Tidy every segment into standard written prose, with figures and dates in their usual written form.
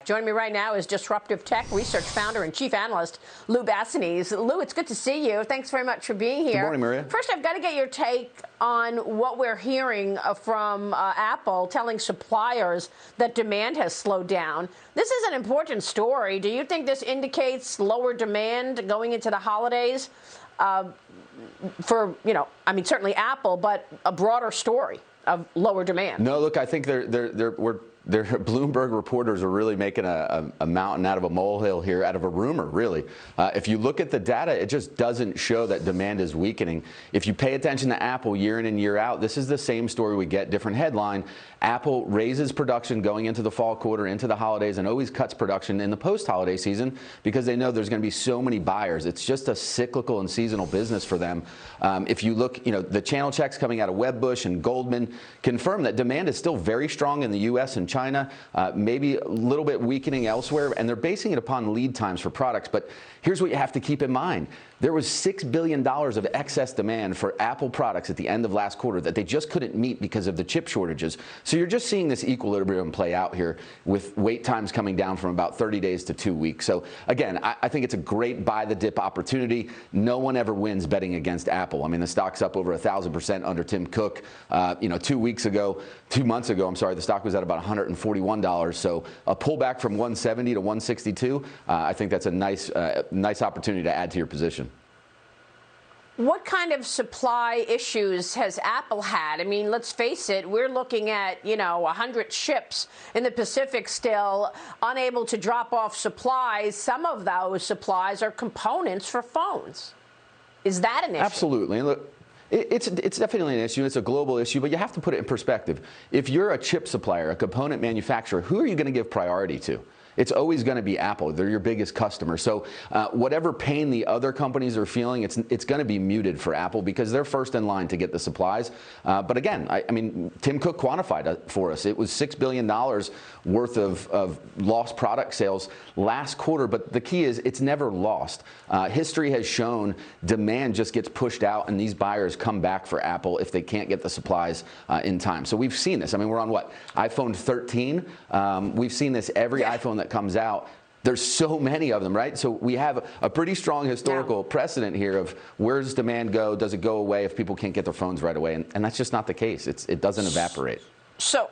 Joining me right now is Disruptive Tech Research Founder and Chief Analyst Lou Basenese. Lou, it's good to see you. Thanks very much for being here. Good morning, Maria. First, I've got to get your take on what we're hearing from Apple telling suppliers that demand has slowed down. This is an important story. Do you think this indicates lower demand going into the holidays for, certainly Apple, but a broader story of lower demand? No, look, I think Bloomberg reporters are really making a mountain out of a molehill here, out of a rumor, really. If you look at the data, it just doesn't show that demand is weakening. If you pay attention to Apple year in and year out, this is the same story we get, different headline. Apple raises production going into the fall quarter, into the holidays, and always cuts production in the post-holiday season because they know there's going to be so many buyers. It's just a cyclical and seasonal business for them. If you look, the channel checks coming out of Wedbush and Goldman confirm that demand is still very strong in the U.S. and China, maybe a little bit weakening elsewhere, and they're basing it upon lead times for products. But here's what you have to keep in mind. There was $6 billion of excess demand for Apple products at the end of last quarter that they just couldn't meet because of the chip shortages. So you're just seeing this equilibrium play out here with wait times coming down from about 30 days to 2 weeks. So again, I think it's a great buy the dip opportunity. No one ever wins betting against Apple. I mean, the stock's up over 1,000% under Tim Cook. 2 months ago, the stock was at about $141. So a pullback from 170 to 162, I think that's a nice opportunity to add to your position. What kind of supply issues has Apple had? I mean, let's face it, we're looking at, 100 ships in the Pacific still, unable to drop off supplies. Some of those supplies are components for phones. Is that an issue? Absolutely. And look, it's definitely an issue. It's a global issue, but you have to put it in perspective. If you're a chip supplier, a component manufacturer, who are you going to give priority to? It's always going to be Apple. They're your biggest customer. So whatever pain the other companies are feeling, it's going to be muted for Apple because they're first in line to get the supplies. But again, I mean, Tim Cook quantified it for us. It was $6 billion worth of lost product sales last quarter. But the key is it's never lost. History has shown demand just gets pushed out and these buyers come back for Apple if they can't get the supplies in time. So we've seen this. I mean, we're on what? iPhone 13. We've seen this every iPhone that comes out. There's so many of them, right? So we have a pretty strong historical precedent here of where does demand go? Does it go away if people can't get their phones right away? And that's just not the case. It doesn't evaporate. So,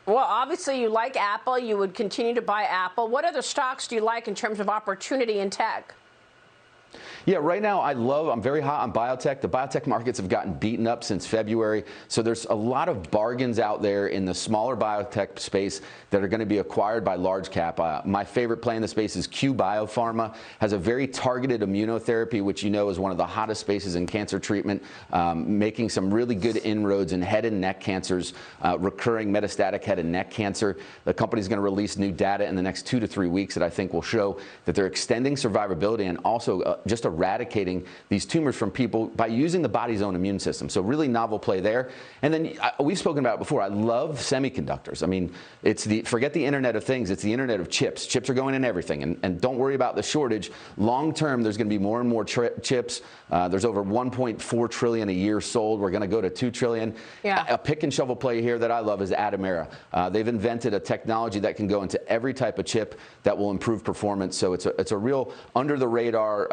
well, obviously you like Apple. You would continue to buy Apple. What other stocks do you like in terms of opportunity in tech? Yeah, right now I'm very hot on biotech. The biotech markets have gotten beaten up since February. So there's a lot of bargains out there in the smaller biotech space that are going to be acquired by large cap. My favorite play in the space is Q Biopharma, has a very targeted immunotherapy, which is one of the hottest spaces in cancer treatment, making some really good inroads in head and neck cancers, recurring metastatic head and neck cancer. The company's going to release new data in the next 2 to 3 weeks that I think will show that they're extending survivability and also just eradicating these tumors from people by using the body's own immune system. So really novel play there. And then we've spoken about it before. I love semiconductors. I mean, forget the Internet of Things. It's the Internet of chips. Chips are going in everything. And don't worry about the shortage. Long term, there's going to be more and more chips. There's over 1.4 trillion a year sold. We're going to go to 2 trillion. Yeah. A pick and shovel play here that I love is Atomera. They've invented a technology that can go into every type of chip that will improve performance. So it's a real under the radar,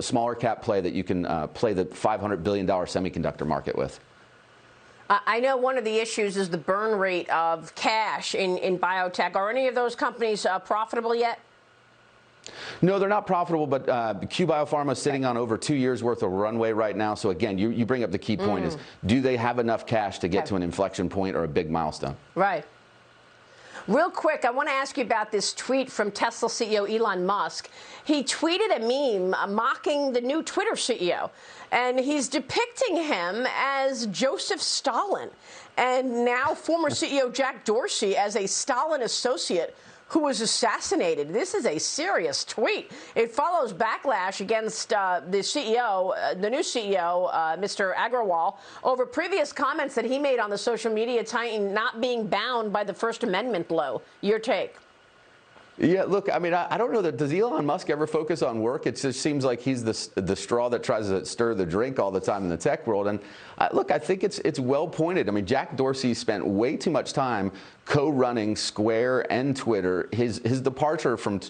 smaller cap play that you can play the $500 billion semiconductor market with. I know one of the issues is the burn rate of cash in biotech. Are any of those companies profitable yet? No, they're not profitable, but Q Biopharma is sitting on over 2 years worth of runway right now. So again, you bring up the key point is, do they have enough cash to get to an inflection point or a big milestone? Right. Real quick, I want to ask you about this tweet from Tesla CEO Elon Musk. He tweeted a meme mocking the new Twitter CEO, and he's depicting him as Joseph Stalin, and now former CEO Jack Dorsey as a Stalin associate who was assassinated. This is a serious tweet. It follows backlash against the new CEO, Mr. Agrawal, over previous comments that he made on the social media titan not being bound by the First Amendment law. Your take? Yeah, look, I mean, I don't know that, does Elon Musk ever focus on work? It just seems like he's the straw that tries to stir the drink all the time in the tech world. And look, I think it's well pointed. I mean, Jack Dorsey spent way too much time co-running Square and Twitter. His departure from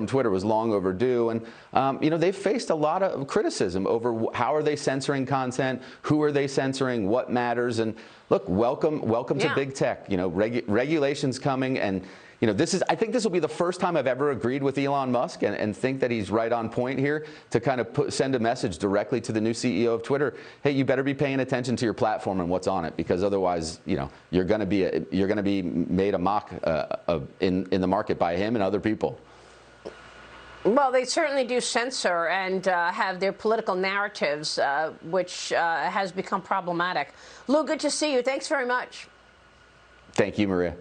Twitter was long overdue. And, you know, they've faced a lot of criticism over how are they censoring content, who are they censoring, what matters. And look, welcome to big tech. You know, regulations coming, and you know, I think this will be the first time I've ever agreed with Elon Musk and think that he's right on point here to kind of send a message directly to the new CEO of Twitter. Hey, you better be paying attention to your platform and what's on it, because otherwise, you know, you're going to be made a mock in the market by him and other people. Well, they certainly do censor and have their political narratives, which has become problematic. Lou, good to see you. Thanks very much. Thank you, Maria.